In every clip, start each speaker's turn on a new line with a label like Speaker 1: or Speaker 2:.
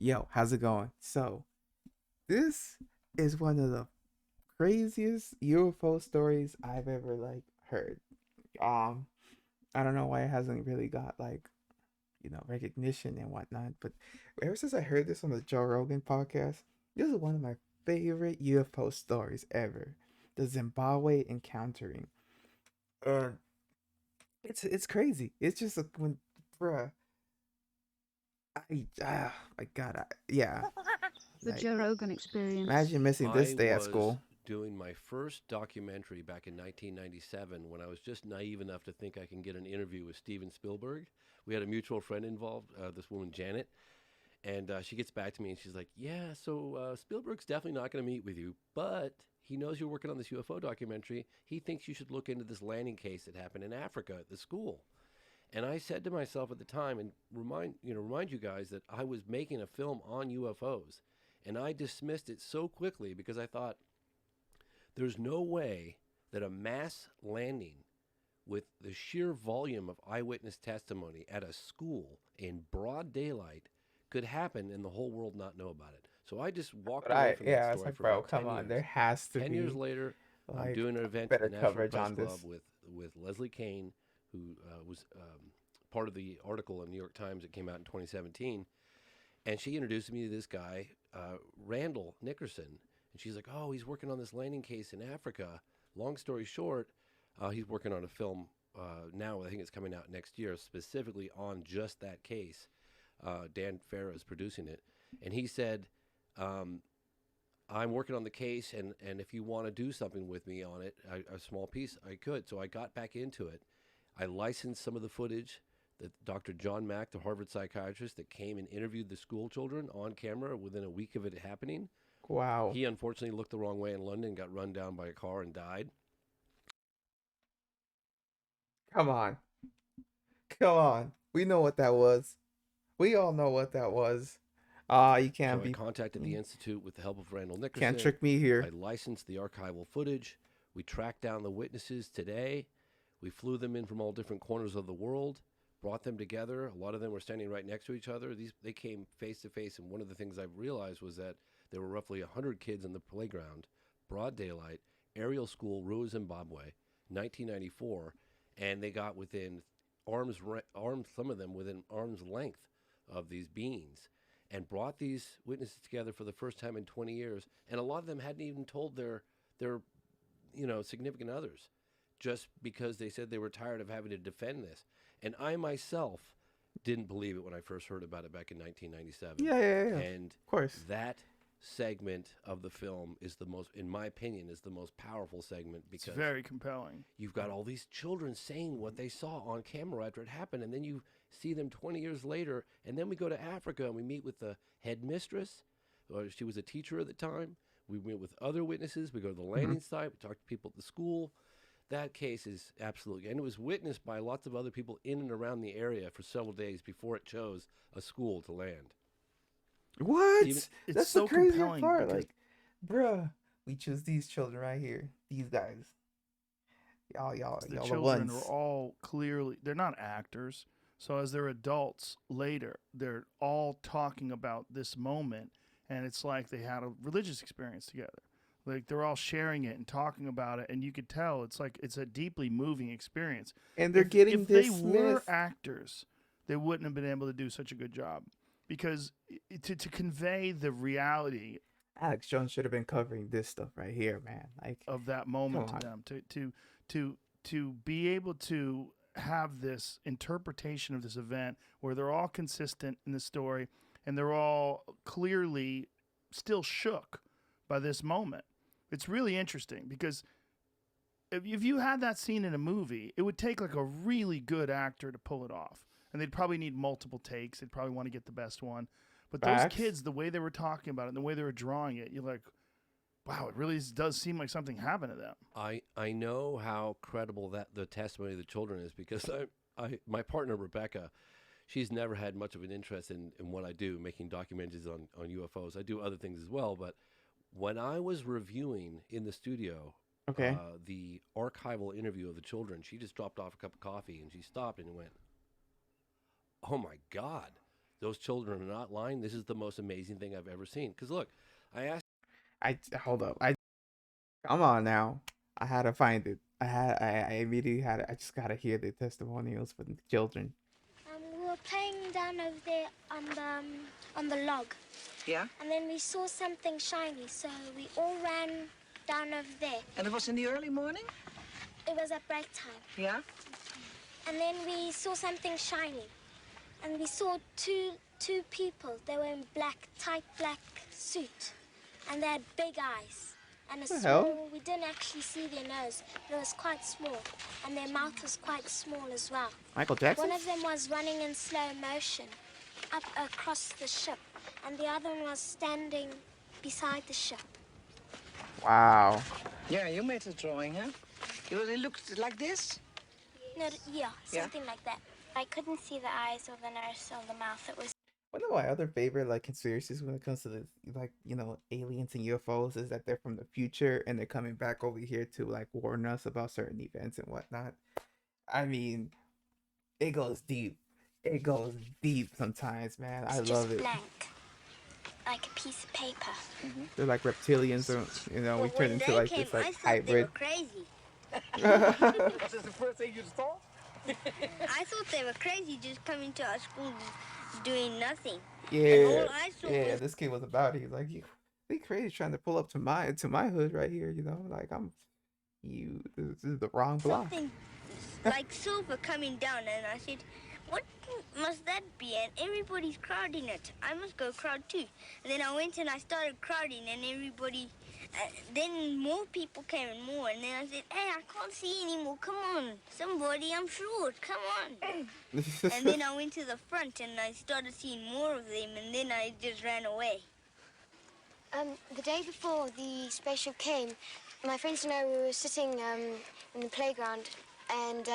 Speaker 1: Yo, how's it going? So, this is one of the craziest UFO stories I've ever heard. Um, I don't know why it hasn't really got recognition and whatnot, but ever since I heard this on the Joe Rogan podcast, this is one of my favorite UFO stories ever. The Zimbabwe encountering. And it's crazy. It's just when bruh, my god, yeah.
Speaker 2: The
Speaker 1: Like
Speaker 2: Joe Rogan experience.
Speaker 1: imagine missing this
Speaker 3: I
Speaker 1: day at
Speaker 3: was
Speaker 1: school.
Speaker 3: doing my first documentary back in 1997 when I was just naive enough to think I can get an interview with Steven Spielberg. We had a mutual friend involved, this woman, Janet, and she gets back to me and she's like, "Yeah, so Spielberg's definitely not going to meet with you, but he knows you're working on this UFO documentary. He thinks you should look into this landing case that happened in Africa at the school." And I said to myself at the time, and remind you guys that I was making a film on UFOs, and I dismissed it so quickly because I thought there's no way that a mass landing with the sheer volume of eyewitness testimony at a school in broad daylight could happen and the whole world not know about it. So I just walked
Speaker 1: But
Speaker 3: away from that
Speaker 1: it's
Speaker 3: story
Speaker 1: like,
Speaker 3: for
Speaker 1: bro,
Speaker 3: about
Speaker 1: come
Speaker 3: 10
Speaker 1: on. There
Speaker 3: years.
Speaker 1: has to
Speaker 3: 10 years
Speaker 1: be
Speaker 3: later, I'm
Speaker 1: like
Speaker 3: doing an event at
Speaker 1: better
Speaker 3: the National
Speaker 1: coverage
Speaker 3: Press
Speaker 1: on
Speaker 3: Club
Speaker 1: this.
Speaker 3: with Leslie Kane, who was part of the article in New York Times that came out in 2017. And she introduced me to this guy, Randall Nickerson. And she's like, "Oh, he's working on this landing case in Africa." Long story short, he's working on a film now. I think it's coming out next year, specifically on just that case. Dan Farah is producing it. And he said, um, "I'm working on the case, and if you want to do something with me on it, a small piece, I could." So I got back into it. I licensed some of the footage that Dr. John Mack, the Harvard psychiatrist that came and interviewed the school children on camera within a week of it happening.
Speaker 1: Wow.
Speaker 3: He unfortunately looked the wrong way in London, got run down by a car, and died.
Speaker 1: Come on. Come on. We know what that was. We all know what that was. You
Speaker 3: So
Speaker 1: can't
Speaker 3: I
Speaker 1: be
Speaker 3: contacted the Institute with the help of Randall
Speaker 1: can't
Speaker 3: Nickerson.
Speaker 1: trick me
Speaker 3: I
Speaker 1: here.
Speaker 3: licensed the archival footage. We tracked down the witnesses today. We flew them in from all different corners of the world, brought them together. A lot of them were standing right next to each other. They came face to face, and one of the things I realized was that there were roughly 100 kids in the playground, broad daylight, aerial school, Ruhr, Zimbabwe, 1994, and they got within arms, some of them within arm's length of these beings, and brought these witnesses together for the first time in 20 years. And a lot of them hadn't even told their significant others, just because they said they were tired of having to defend this. And I myself didn't believe it when I first heard about it back in 1997.
Speaker 1: Yeah. Of
Speaker 3: And
Speaker 1: course.
Speaker 3: that segment of the film is the most, in my opinion, is the most powerful segment
Speaker 4: It's
Speaker 3: because
Speaker 4: very compelling.
Speaker 3: you've got all these children saying what they saw on camera after it happened, and then you see them 20 years later, and then we go to Africa and we meet with the headmistress, or she was a teacher at the time. We meet with other witnesses. We go to the
Speaker 1: Hmm.
Speaker 3: landing site. We talk to people at the school. That case is absolutely, and it was witnessed by lots of other people in and around the area for several days before it chose a school to land. Steven,
Speaker 1: What?
Speaker 4: It's
Speaker 1: That's the
Speaker 4: so
Speaker 1: crazier
Speaker 4: compelling
Speaker 1: part.
Speaker 4: because
Speaker 1: Bruh, we choose these children right here. These guys.
Speaker 4: the
Speaker 1: Y'all the
Speaker 4: children are
Speaker 1: ones.
Speaker 4: all clearly, they're not actors. So as they're adults later, they're all talking about this moment, and it's like they had a religious experience together. Like they're all sharing it and talking about it, and you could tell it's like it's a deeply moving experience.
Speaker 1: And they're getting
Speaker 4: If they were
Speaker 1: dismissed.
Speaker 4: actors, they wouldn't have been able to do such a good job because to convey the reality
Speaker 1: Alex Jones should have been covering this stuff right here, man. Like,
Speaker 4: of that
Speaker 1: come
Speaker 4: moment to
Speaker 1: on.
Speaker 4: them, to to be able to have this interpretation of this event where they're all consistent in the story and they're all clearly still shook by this moment. It's really interesting because if you had that scene in a movie, it would take like a really good actor to pull it off. And they'd probably need multiple takes. They'd probably want to get the best one. But those
Speaker 1: Facts.
Speaker 4: kids, the way they were talking about it and the way they were drawing it, you're like, wow, it really does seem like something happened to them.
Speaker 3: I know how credible that the testimony of the children is because my partner Rebecca, she's never had much of an interest in what I do, making documentaries on UFOs. I do other things as well, but when I was reviewing in the studio
Speaker 1: Okay.
Speaker 3: the archival interview of the children, she just dropped off a cup of coffee and she stopped and went, "Oh my God, Those children are not lying. This is the most amazing thing I've ever seen. Because look, I asked.
Speaker 1: I hold up. I come on now. I had to find it. I immediately had it. I just gotta hear the testimonials for the children.
Speaker 5: We were playing down over there on the log.
Speaker 6: Yeah?
Speaker 5: And then we saw something shiny, so we all ran down over there.
Speaker 6: And it was in the early morning?
Speaker 5: It was at break time.
Speaker 6: Yeah?
Speaker 5: And then we saw something shiny. And we saw two people. They were in tight black suit. And they had big eyes. And we didn't actually see their nose, but it was quite small. And their mouth was quite small as well.
Speaker 1: Michael Jackson?
Speaker 5: One of them was running in slow motion up across the ship. And the other one was standing beside the ship.
Speaker 1: Wow.
Speaker 6: Yeah, you made a drawing, huh? It looked like this?
Speaker 5: No, yeah, something like that. I couldn't see the eyes or the nose or the mouth. It was.
Speaker 1: One of my other favorite like conspiracies when it comes to the like aliens and UFOs is that they're from the future and they're coming back over here to like warn us about certain events and whatnot. I mean, it goes deep. It goes deep sometimes, man. I love it.
Speaker 5: Blank, like a piece of paper.
Speaker 6: Mm-hmm.
Speaker 1: They're like reptilians, or we turn into like this like hybrid.
Speaker 7: They were crazy.
Speaker 6: Was this the first thing you saw?
Speaker 7: I thought they were crazy just coming to our school doing nothing.
Speaker 1: Yeah,
Speaker 7: all I saw was
Speaker 1: this kid was about it. He's like, you they crazy trying to pull up to my hood right here, like this is the wrong block.
Speaker 7: something like silver coming down, and I said, what must that be? And everybody's crowding it. I must go crowd too. And then I went and I started crowding, and everybody, then more people came and more. And then I said, hey, I can't see anymore. Come on, somebody, I'm short. Come on. And then I went to the front, and I started seeing more of them, and then I just ran away.
Speaker 5: The day before the spaceship came, my friends and I were sitting in the playground, and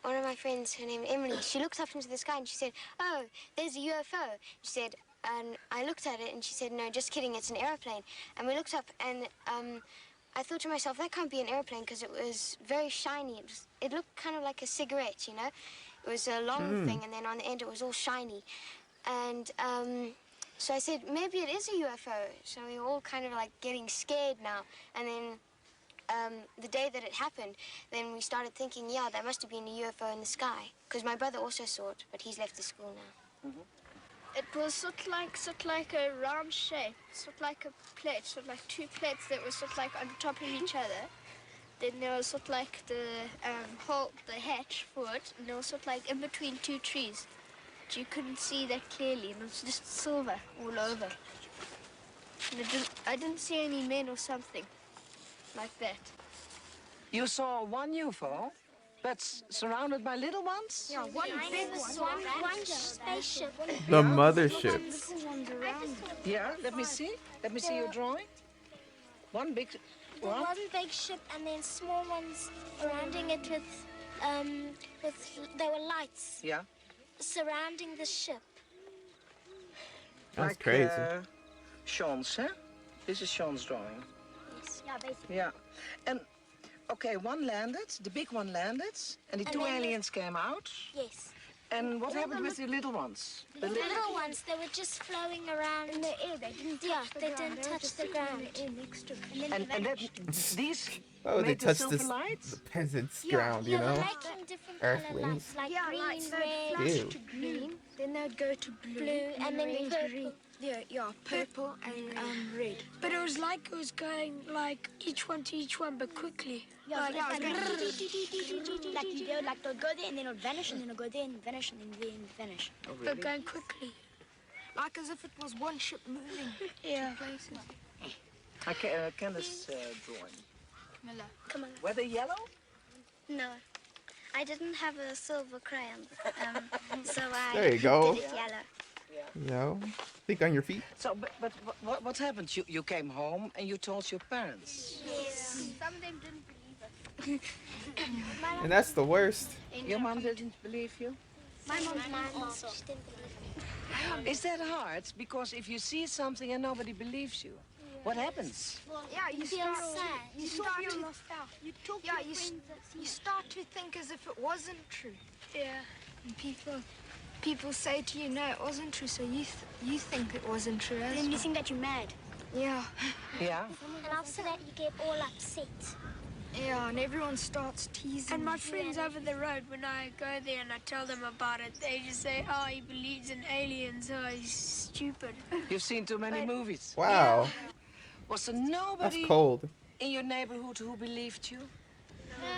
Speaker 5: one of my friends, her name Emily, she looked up into the sky and she said, oh, there's a UFO. She said, and I looked at it and she said, no, just kidding, it's an airplane. And we looked up and I thought to myself, that can't be an airplane because it was very shiny. It looked kind of like a cigarette, you know? It was a long thing, and then on the end it was all shiny. And so I said, maybe it is a UFO. So we were all kind of like getting scared now. And then the day that it happened, then we started thinking, yeah, there must have been a UFO in the sky. Because my brother also saw it, but he's left the school now.
Speaker 6: Mm-hmm.
Speaker 8: It was sort of like a round shape, sort of like a plate, sort of like two plates that were sort of like on top of each other. Then there was sort of like the the hatch for it, and there was sort of like in between two trees. But you couldn't see that clearly, and it was just silver all over. And I didn't see any men or something like that.
Speaker 6: You saw one UFO, but surrounded by little ones?
Speaker 8: Yeah, one big one.
Speaker 5: One spaceship.
Speaker 1: The mothership.
Speaker 6: Yeah, let me see. Let me see your drawing. One big one?
Speaker 5: One big ship, and then small ones surrounding it with there were lights
Speaker 6: Yeah.
Speaker 5: surrounding the ship.
Speaker 1: That's
Speaker 6: Like,
Speaker 1: crazy.
Speaker 6: Sean's, huh? This is Sean's drawing.
Speaker 5: Yes. Yeah, basically.
Speaker 6: Yeah. And, okay, one landed, the big one landed, and the
Speaker 5: And
Speaker 6: two
Speaker 5: then
Speaker 6: aliens came out.
Speaker 5: Yes.
Speaker 6: And what happened with the little ones?
Speaker 5: The little ones, they were just flowing around
Speaker 8: In the air, they didn't
Speaker 5: Yeah,
Speaker 8: touch the
Speaker 5: they
Speaker 8: ground.
Speaker 5: didn't
Speaker 8: were
Speaker 5: touch
Speaker 8: just
Speaker 5: the
Speaker 8: sitting in
Speaker 5: ground.
Speaker 8: the air next to it.
Speaker 6: And that, these
Speaker 1: Oh, they
Speaker 6: made the
Speaker 1: touched
Speaker 6: silver
Speaker 1: this
Speaker 6: lights?
Speaker 1: the peasants' ground,
Speaker 5: Yeah,
Speaker 1: you
Speaker 5: they're
Speaker 1: know?
Speaker 5: making different
Speaker 1: Earth
Speaker 5: color
Speaker 1: wings.
Speaker 5: lights, like
Speaker 8: Yeah,
Speaker 5: green,
Speaker 8: like they'd
Speaker 5: red,
Speaker 8: flash
Speaker 1: Ew.
Speaker 8: to green, then they'd go to blue,
Speaker 5: and then
Speaker 8: red,
Speaker 5: purple.
Speaker 8: green. Yeah, purple and red.
Speaker 9: But it was like it was going like each one to each one, but quickly.
Speaker 8: Like,
Speaker 9: Like,
Speaker 7: They'll go there and then it'll vanish, and then it'll go there and vanish, and then vanish.
Speaker 6: Oh,
Speaker 9: but
Speaker 6: really?
Speaker 9: going quickly. Like as if it was one ship moving
Speaker 8: yeah.
Speaker 9: places.
Speaker 6: I can this drawing.
Speaker 5: Come on.
Speaker 6: Were they yellow?
Speaker 5: No, I didn't have a silver crayon, so I
Speaker 1: There you go.
Speaker 5: did it yellow.
Speaker 1: You know? Think on your feet.
Speaker 6: So, but what happened? You came home and you told your parents.
Speaker 5: Yes.
Speaker 8: Some of them didn't believe it.
Speaker 1: And that's the worst.
Speaker 6: Your mom didn't believe you?
Speaker 5: My mom also. She didn't believe
Speaker 6: Is that hard? Because if you see something and nobody believes you, what happens?
Speaker 8: Yeah, you
Speaker 5: feel
Speaker 8: start
Speaker 5: sad.
Speaker 8: You start to You talk
Speaker 9: Yeah,
Speaker 8: to
Speaker 9: you
Speaker 8: friends
Speaker 9: you start to think as if it wasn't true.
Speaker 8: Yeah.
Speaker 9: And people people say to you, no, it wasn't true, so you think it wasn't true as
Speaker 7: Then you think that you're mad.
Speaker 9: Yeah.
Speaker 6: Yeah.
Speaker 7: And after that, you get all upset.
Speaker 9: Yeah, and everyone starts teasing.
Speaker 8: And my friends over the road, when I go there and I tell them about it, they just say, oh, he believes in aliens, oh, he's stupid.
Speaker 6: You've seen too many movies.
Speaker 1: Wow.
Speaker 6: Was there
Speaker 1: That's
Speaker 6: nobody
Speaker 1: cold.
Speaker 6: in your neighborhood who believed you?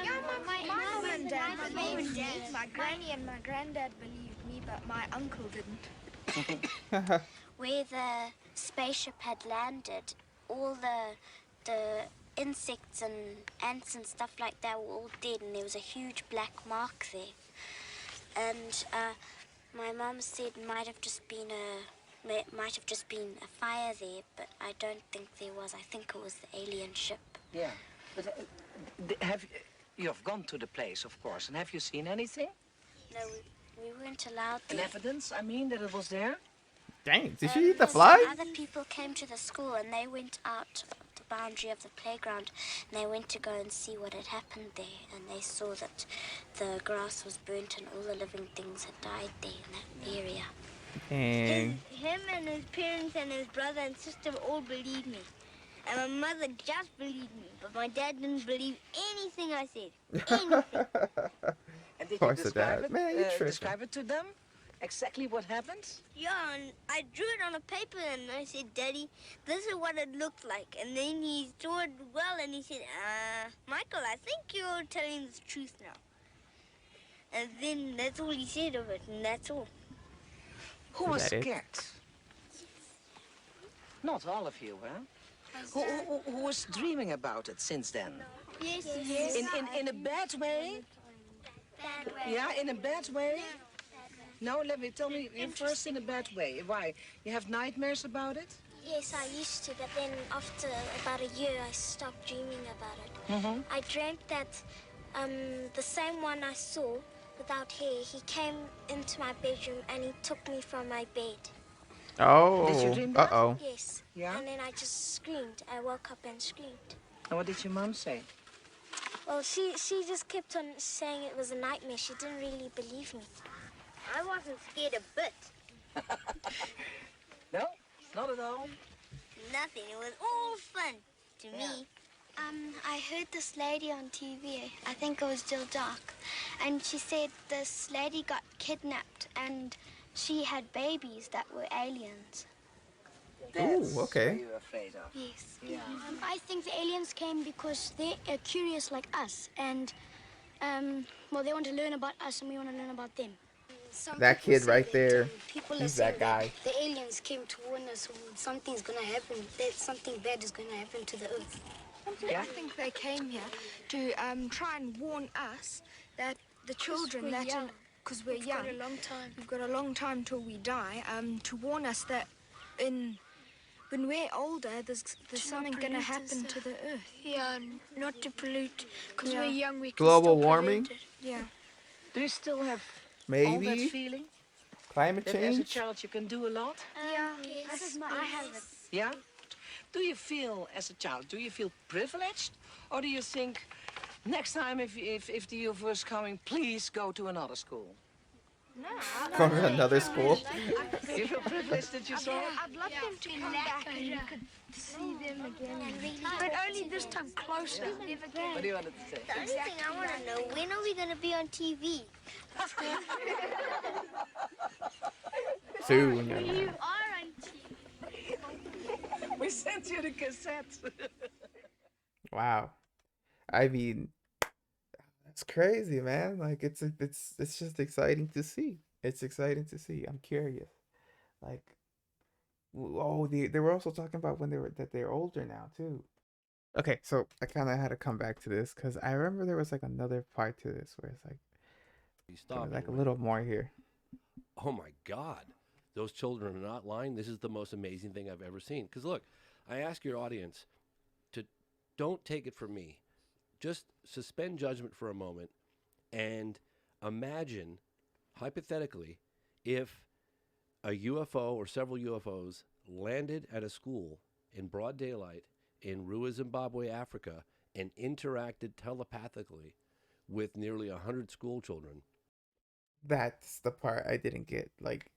Speaker 9: Yeah, my mom and dad believed me. My granny and my granddad believed me, but my uncle didn't.
Speaker 7: Where the spaceship had landed, all the insects and ants and stuff like that were all dead, and there was a huge black mark there. And my mom said it might have just been a fire there, but I don't think there was. I think it was the alien ship.
Speaker 6: Yeah. But you have gone to the place, of course, and have you seen anything?
Speaker 7: No, we weren't allowed
Speaker 6: An
Speaker 7: there.
Speaker 6: evidence, I mean, that it was there?
Speaker 1: Dang, did she eat the
Speaker 7: Because
Speaker 1: fly?
Speaker 7: Other people came to the school and they went out of the boundary of the playground and they went to go and see what had happened there, and they saw that the grass was burnt and all the living things had died there in that area.
Speaker 1: Dang.
Speaker 7: Him and his parents and his brother and sister all believed me. And my mother just believed me, but my dad didn't believe anything I said. Anything.
Speaker 6: And did
Speaker 1: Of course
Speaker 6: you
Speaker 1: the
Speaker 6: describe
Speaker 1: dad.
Speaker 6: it,
Speaker 1: Man, you tripping.
Speaker 6: describe it to them? Exactly what happened?
Speaker 7: Yeah, and I drew it on a paper and I said, Daddy, this is what it looked like. And then he saw it well and he said, Michael, I think you're telling the truth now. And then that's all he said of it, and that's all.
Speaker 6: Who
Speaker 1: Is
Speaker 6: was
Speaker 1: that it?
Speaker 6: scared? Not all of you, huh? Who was dreaming about it since then?
Speaker 7: Yes,
Speaker 6: In a bad way?
Speaker 7: Bad way.
Speaker 6: Yeah, in a bad way? No, tell me first in a bad way. Why? You have nightmares about it?
Speaker 7: Yes, I used to, but then after about a year, I stopped dreaming about it.
Speaker 6: Mm-hmm.
Speaker 7: I dreamt that the same one I saw without hair, he came into my bedroom and he took me from my bed.
Speaker 1: Oh.
Speaker 6: Did you dream that?
Speaker 1: Uh-oh.
Speaker 7: Yes.
Speaker 6: Yeah?
Speaker 7: And then I just screamed. I woke up and screamed.
Speaker 6: And what did your mom say?
Speaker 7: Well, she just kept on saying it was a nightmare. She didn't really believe me. I wasn't scared a bit.
Speaker 6: No, not at all.
Speaker 7: Nothing. It was all fun to me. I heard this lady on TV, I think it was Jill Dark, and she said this lady got kidnapped and she had babies that were aliens.
Speaker 6: That's
Speaker 1: okay.
Speaker 6: what you're afraid of.
Speaker 7: Yes.
Speaker 6: Yeah.
Speaker 9: I think the aliens came because they're curious like us, and well, they want to learn about us, and we want to learn about them.
Speaker 1: That kid right there,
Speaker 9: People
Speaker 1: he's that guy.
Speaker 9: The aliens came to warn us something's going to happen, that something bad is going to happen to the earth.
Speaker 6: Yeah?
Speaker 9: I think they came here to try and warn us that the children, because we're young,
Speaker 8: Got a long time.
Speaker 9: we've got a long time till we die, to warn us that when we're older, there's something going to
Speaker 8: pollute and
Speaker 9: happen to
Speaker 8: stuff.
Speaker 9: the earth.
Speaker 8: Yeah, and not to pollute, because
Speaker 9: Yeah.
Speaker 8: we're young, we can
Speaker 1: Global
Speaker 8: still
Speaker 1: warming?
Speaker 8: pollute it.
Speaker 9: Yeah.
Speaker 6: Do you still have all that
Speaker 1: Maybe.
Speaker 6: feeling?
Speaker 1: Climate
Speaker 6: That as a
Speaker 1: change?
Speaker 6: child you can do a lot?
Speaker 9: Yeah, I have it.
Speaker 6: Yeah? Do you feel, as a child, do you feel privileged? Or do you think, next time if the UFO is coming, please go to another school?
Speaker 9: No,
Speaker 1: From another school?
Speaker 6: You feel privileged that you saw it?
Speaker 9: I'd love them to come back and you could see them again.
Speaker 8: But only this time closer. Never
Speaker 6: What do you want to say?
Speaker 7: The only thing I want to know, when are we going to be on TV?
Speaker 1: Soon.
Speaker 8: You are on TV.
Speaker 6: We sent you the cassette.
Speaker 1: Wow. I mean, that's crazy, man. Like it's just exciting to see. It's exciting to see. I'm curious. Like, oh, they were also talking about when they're older now too. Okay, so I kind of had to come back to this because I remember there was like another part to this where it's like
Speaker 3: You
Speaker 1: there
Speaker 3: stop
Speaker 1: was like a
Speaker 3: anyway.
Speaker 1: little more here.
Speaker 3: Oh my God, those children are not lying. This is the most amazing thing I've ever seen. Because look, I ask your audience to don't take it from me. Just suspend judgment for a moment and imagine, hypothetically, if a UFO or several UFOs landed at a school in broad daylight in Rua, Zimbabwe, Africa, and interacted telepathically with nearly 100 school children.
Speaker 1: that's the part I didn't get. Like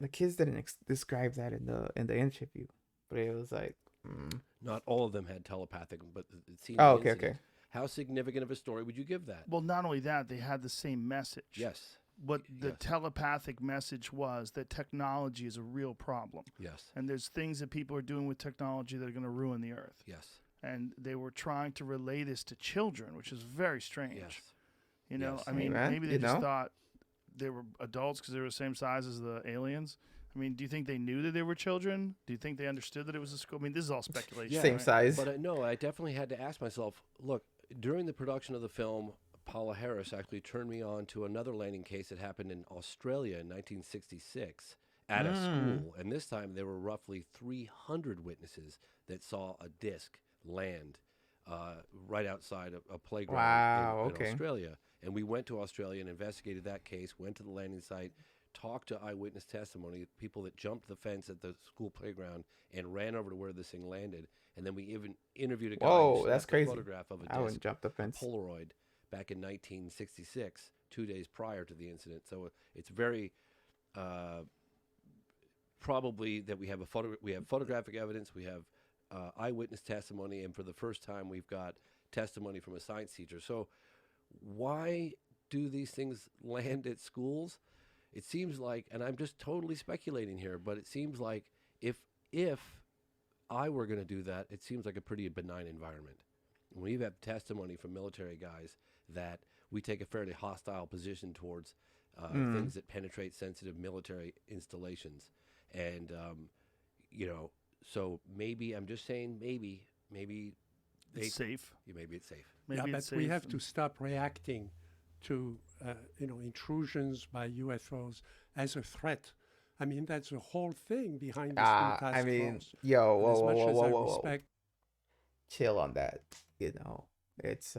Speaker 1: the kids didn't describe that in the interview, but it was like,
Speaker 3: Not all of them had telepathic, but it seemed
Speaker 1: oh,
Speaker 3: the
Speaker 1: okay,
Speaker 3: incident.
Speaker 1: okay.
Speaker 3: How significant of a story would you give that?
Speaker 4: Well, not only that, they had the same message.
Speaker 3: Yes.
Speaker 4: What the
Speaker 3: Yes.
Speaker 4: telepathic message was that technology is a real problem.
Speaker 3: Yes.
Speaker 4: And there's things that people are doing with technology that are going to ruin the earth.
Speaker 3: Yes.
Speaker 4: And they were trying to relay this to children, which is very strange.
Speaker 3: Yes.
Speaker 4: You know,
Speaker 3: Yes.
Speaker 4: I mean,
Speaker 1: man,
Speaker 4: maybe they
Speaker 1: you
Speaker 4: just
Speaker 1: know?
Speaker 4: thought they were adults because they were the same size as the aliens. I mean, do you think they knew that they were children? Do you think they understood that it was a school? I mean, this is all speculation.
Speaker 1: Same
Speaker 4: right?
Speaker 1: size.
Speaker 3: But no, I definitely had to ask myself, look, during the production of the film, Paula Harris actually turned me on to another landing case that happened in Australia in 1966 at a school. And this time there were roughly 300 witnesses that saw a disc land right outside a playground
Speaker 1: Wow,
Speaker 3: in
Speaker 1: okay.
Speaker 3: Australia. And we went to Australia and investigated that case, went to the landing site, talked to eyewitness testimony, people that jumped the fence at the school playground and ran over to where this thing landed. And then we even interviewed a guy
Speaker 1: Whoa,
Speaker 3: who
Speaker 1: that's
Speaker 3: snapped a
Speaker 1: crazy.
Speaker 3: photograph of a
Speaker 1: I
Speaker 3: disc,
Speaker 1: wouldn't jump the
Speaker 3: a
Speaker 1: fence.
Speaker 3: Polaroid, back in 1966, 2 days prior to the incident. So it's very probably that we have photographic evidence, we have eyewitness testimony, and for the first time we've got testimony from a science teacher. So why do these things land at schools? It seems like, and I'm just totally speculating here, but it seems like if I were going to do that, it seems like a pretty benign environment. We have testimony from military guys that we take a fairly hostile position towards things that penetrate sensitive military installations. And, so maybe, I'm just saying maybe
Speaker 4: It's safe.
Speaker 3: maybe it's safe.
Speaker 4: Maybe
Speaker 10: yeah,
Speaker 4: it's
Speaker 10: but we
Speaker 4: safe
Speaker 10: have to
Speaker 4: and-
Speaker 10: stop reacting to intrusions by UFOs as a threat. I mean, that's the whole thing behind this new task
Speaker 1: I mean,
Speaker 10: force.
Speaker 1: yo,
Speaker 10: And
Speaker 1: whoa,
Speaker 10: as
Speaker 1: whoa,
Speaker 10: much
Speaker 1: whoa,
Speaker 10: as
Speaker 1: whoa,
Speaker 10: I
Speaker 1: whoa, whoa.
Speaker 10: respect,
Speaker 1: Chill on that. It's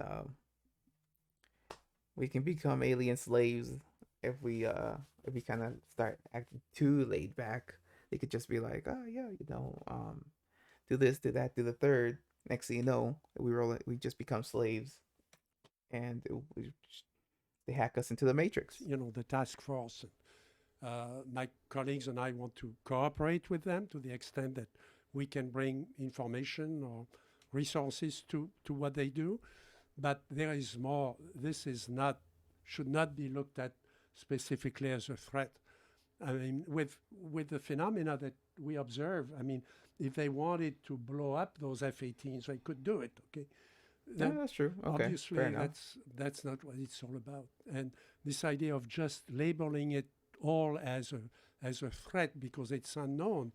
Speaker 1: we can become alien slaves if we kind of start acting too laid back. They could just be like, oh yeah, do this, do that, do the third. Next thing you know, we just become slaves, and they hack us into the matrix.
Speaker 10: the task force. My colleagues and I want to cooperate with them to the extent that we can bring information or resources to what they do. But there is more. This should not be looked at specifically as a threat. I mean, with the phenomena that we observe, I mean, if they wanted to blow up those F-18s, they could do it. Okay,
Speaker 1: Yeah, that's true. Okay,
Speaker 10: obviously
Speaker 1: fair enough.
Speaker 10: that's not what it's all about. And this idea of just labeling it all as a threat because it's unknown,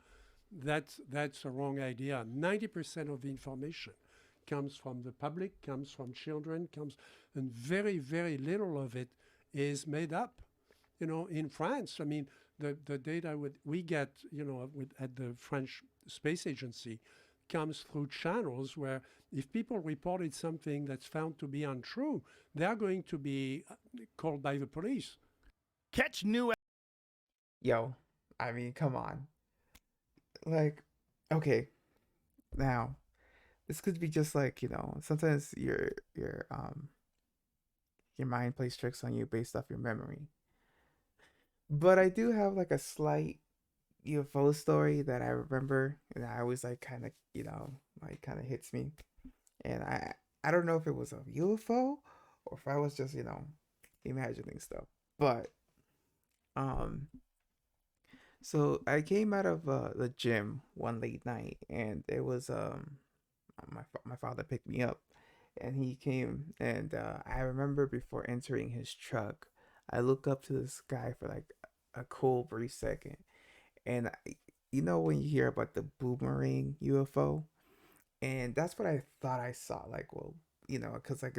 Speaker 10: that's a wrong idea. 90% of the information comes from the public, comes from children, and very, very little of it is made up. In France, I mean, the data we get, at the French Space Agency comes through channels where if people reported something that's found to be untrue, they are going to be called by the police.
Speaker 4: Catch new.
Speaker 1: Yo, I mean, come on. Like, okay, now this could be just like, sometimes your mind plays tricks on you based off your memory. But I do have like a slight UFO story that I remember, and I always like kind of hits me. And I don't know if it was a UFO or if I was just, imagining stuff. But so I came out of the gym one late night, and it was my father picked me up, and he came, and I remember before entering his truck, I look up to the sky for like a cool brief second, and when you hear about the boomerang UFO, and that's what I thought I saw. Like, well, because like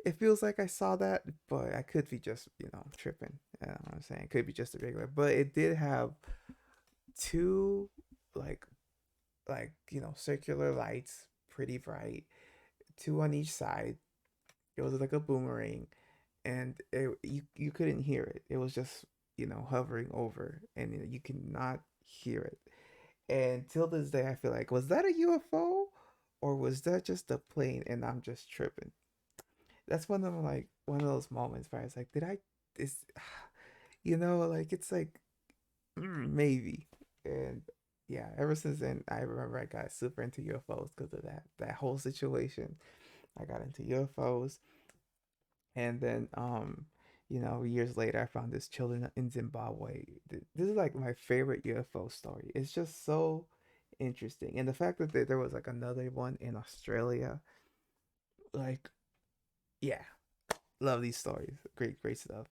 Speaker 1: it feels like I saw that, but I could be just tripping. You know what I'm saying? It could be just a regular, but it did have two like circular lights, pretty bright, two on each side. It was like a boomerang, and you couldn't hear it. It was just hovering over, and you cannot hear it. And till this day, I feel like, was that a UFO or was that just a plane and I'm just tripping? That's one of those moments where I was like, did I it's, you know, like it's like maybe. And yeah, ever since then, I remember I got super into UFOs because of that whole situation. I got into UFOs, and then years later, I found this children in Zimbabwe. This is like my favorite UFO story. It's just so interesting, and the fact that there was like another one in Australia, like, yeah, love these stories. Great, great stuff.